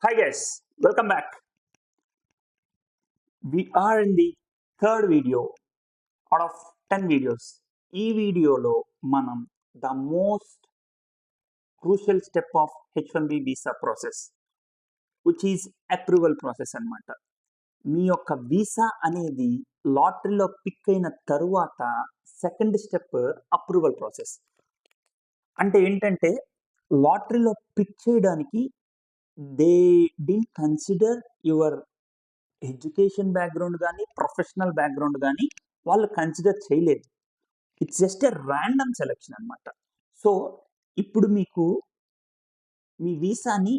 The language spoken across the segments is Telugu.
Hi guys, welcome back. We are in the third video out of 10 videos. ఈ వీడియోలో మనం the most crucial step of H1B visa process which is approval process అన్నమాట. మీ యొక్క వీసా అనేది లాటరీలో పిక్ అయిన తరువాత సెకండ్ స్టెప్ అప్రూవల్ ప్రాసెస్. అంటే ఏంటంటే లాటరీలో పిక్ చేయడానికి they didn't consider your education background కానీ ప్రొఫెషనల్ బ్యాక్గ్రౌండ్ కానీ వాళ్ళు కన్సిడర్ చేయలేదు. It's just a random selection అనమాట. సో ఇప్పుడు మీకు మీ వీసాని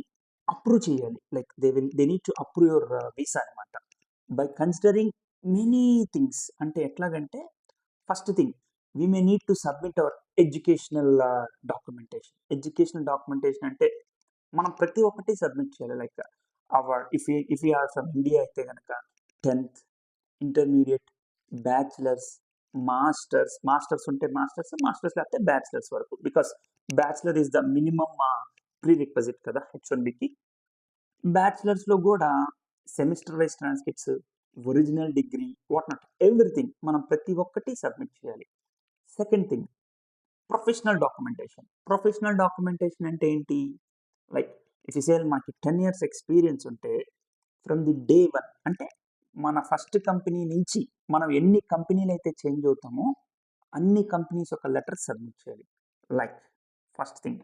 అప్రూవ్ చేయాలి. Like they need to approve your visa అనమాట బై కన్సిడరింగ్ మెనీ థింగ్స్. అంటే ఎట్లాగంటే first thing we may need to submit our educational documentation. Educational documentation అంటే మనం ప్రతి ఒక్కటి సబ్మిట్ చేయాలి. Like our if you are from India అయితే కనుక 10th, ఇంటర్మీడియట్, బ్యాచిలర్స్, మాస్టర్స్ ఉంటే మాస్టర్స్ లేకపోతే బ్యాచిలర్స్ వరకు. Because bachelor is the minimum prerequisite కదా H1Bకి. బ్యాచిలర్స్లో కూడా semester wise transcripts, original degree, what not everything మనం ప్రతి ఒక్కటి సబ్మిట్ చేయాలి. Second thing professional documentation. Professional documentation అంటే ఏంటి? లైక్ ఇఫ్ యూ సే మాకు 10 years ఎక్స్పీరియన్స్ ఉంటే ఫ్రమ్ ది డే 1 అంటే మన ఫస్ట్ కంపెనీ నుంచి మనం ఎన్ని కంపెనీలు అయితే చేంజ్ అవుతామో అన్ని కంపెనీస్ ఒక లెటర్ సబ్మిట్ చేయాలి. Like first thing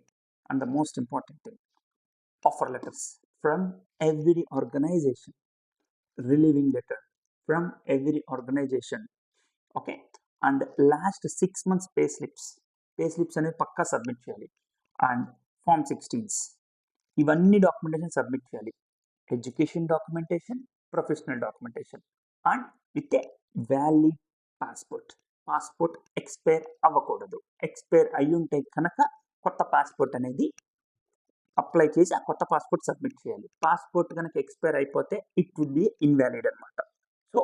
and the most important thing offer letters from every organisation, relieving letter from every organisation. Okay, and last 6 months pay slips అనేవి పక్కా సబ్మిట్ చేయాలి. అండ్ Form 16s ఇవన్నీ డాక్యుమెంటేషన్ సబ్మిట్ చేయాలి. Education documentation, professional documentation and with a valid passport expire అవ్వకూడదు. ఎక్స్పైర్ అయ్యి ఉంటే కనుక కొత్త పాస్పోర్ట్ అనేది అప్లై చేసి ఆ కొత్త పాస్పోర్ట్ సబ్మిట్ చేయాలి. పాస్పోర్ట్ కనుక ఎక్స్పైర్ అయిపోతే ఇట్ వుడ్ బి ఇన్వాలిడ్ అనమాట. సో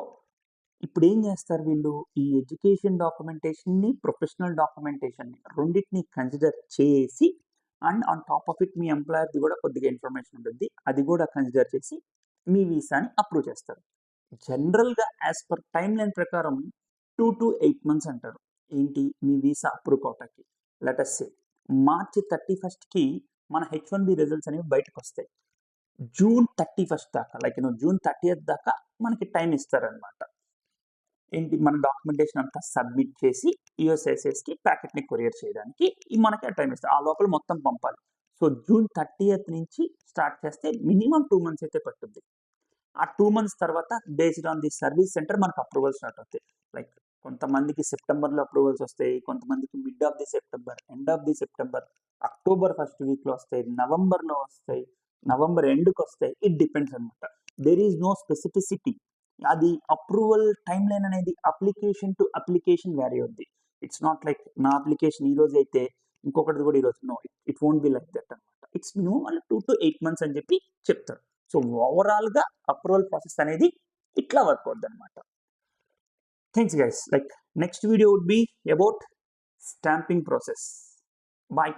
ఇప్పుడు ఏం చేస్తారు వీళ్ళు? ఈ ఎడ్యుకేషన్ డాక్యుమెంటేషన్ని, ప్రొఫెషనల్ డాక్యుమెంటేషన్ని రెండింటిని కన్సిడర్ చేసి and on top of it మీ ఎంప్లాయర్ది కూడా కొద్దిగా ఇన్ఫర్మేషన్ ఉంటుంది, అది కూడా కన్సిడర్ చేసి మీ వీసాని అప్రూవ్ చేస్తారు. జనరల్గా యాజ్ పర్ టైం లైన్ ప్రకారం 2 to 8 months అంటారు. ఏంటి మీ వీసా అప్రూవ్ అవటానికి? లెటస్ సే March 31st మన H1B రిజల్ట్స్ అనేవి బయటకు వస్తాయి. June 31st దాకా లైక్ June 30th దాకా మనకి టైం ఇస్తారనమాట. ఏంటి మన డాక్యుమెంటేషన్ అంతా సబ్మిట్ చేసి యూఎస్ఐసిఎస్కి ప్యాకెట్ని కొరియర్ చేయడానికి మనకి టైం ఇస్తారు. ఆ లోపల మొత్తం పంపాలి. సో June 30th నుంచి స్టార్ట్ చేస్తే మినిమం 2 months అయితే పట్టుద్ది. ఆ 2 months తర్వాత based on the service centre మనకు అప్రూవల్ స్టార్ట్ అవుతాయి. లైక్ కొంతమందికి సెప్టెంబర్లో అప్రూవల్స్ వస్తాయి, కొంతమందికి mid of the September, end of the September, October first వీక్లో వస్తాయి, నవంబర్లో వస్తాయి, నవంబర్ ఎండ్కి వస్తాయి. ఇట్ డిపెండ్స్ అనమాట. There is no specificity. అది అప్రూవల్ టైం లైన్ అనేది అప్లికేషన్ టు అప్లికేషన్ వ్యారీ అవుద్ది. ఇట్స్ నాట్ లైక్ నా అప్లికేషన్ ఈ రోజు అయితే ఇంకొకటి కూడా ఈ రోజు. No, it won't be like that అనమాట. ఇట్స్ మినిమం 2 to 8 months అని చెప్పి చెప్తారు. సో ఓవరాల్గా అప్రూవల్ ప్రాసెస్ అనేది ఇట్లా వర్క్ అవుద్ది అనమాట. Thanks guys. Like next video would be about stamping process. Bye.